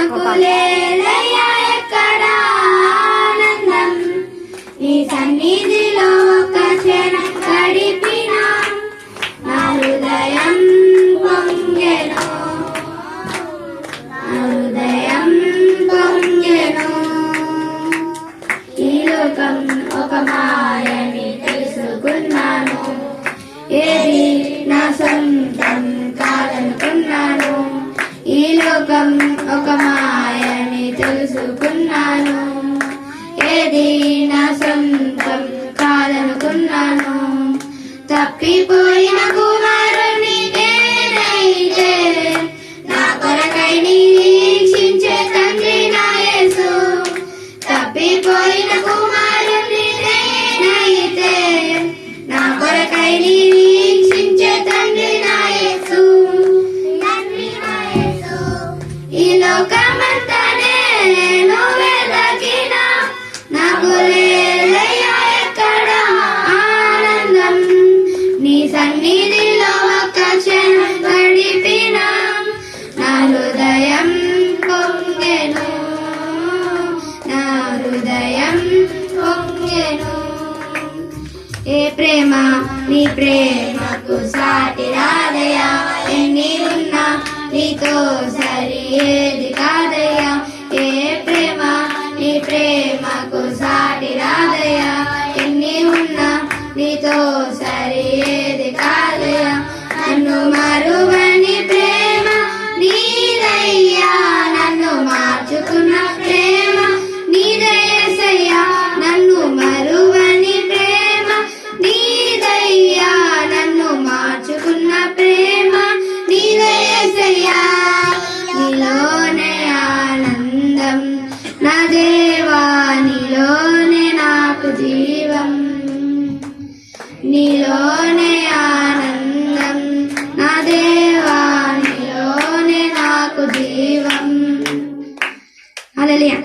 నాకు లేదయ్యా ఎక్కడ ఆనందం నీ సన్నిధిలో ఒక క్షణం గడిపినా నా హృదయం పొంగెను నా హృదయం పొంగెను ఈ లోకం ఒక మాయని తెలుసుకున్నాను ఏది నా సొంతం కాదనుకున్నాను ఈ లోకం ఒక మాయని తెలుసుకున్నాను ఏది నా సొంతం కాదనుకున్నాను తప్పిపోయిన కుమారుని నేనైతే నా కొరకై నిరీక్షించే తండ్రి నా యేసు తప్పిపోయిన కుమారుని నేనైతే నా కొరకై నిరీక్షించే తండ్రి నా యేసు ఈ లోకమంతా నేను వెదకినా నాకు లేదయ్యా ఎక్కడ ఆనందం నీ సన్నిధిలో ఒక క్షణం గడిపినా నా హృదయం పొంగెను నా హృదయం పొంగెను ఏ ప్రేమ నీ ప్రేమకు సాటి రాదయ్యా ఎన్ని ఉన్నా నీతో సరి ఏది కాదయ్యా ఏ ప్రేమ నీ ప్రేమకు సాటి రాదయ్యా ఎన్ని ఉన్నా నీతో సరి ఏది కాదయ్యా నన్ను మరువని ప్రేమ నీదయ్యా నన్ను మార్చుకున్న ప్రేమ నీదయ్యా నన్ను మరువని ప్రేమ నీదయ్యా నన్ను మార్చుకున్న ప్రేమ నీదయ్యా నీలోనే ఆనందం నా దేవా నీలోనే నాకు జీవం నీలోనే ఆనందం నా దేవా నీలోనే నాకు జీవం హల్లెలూయా.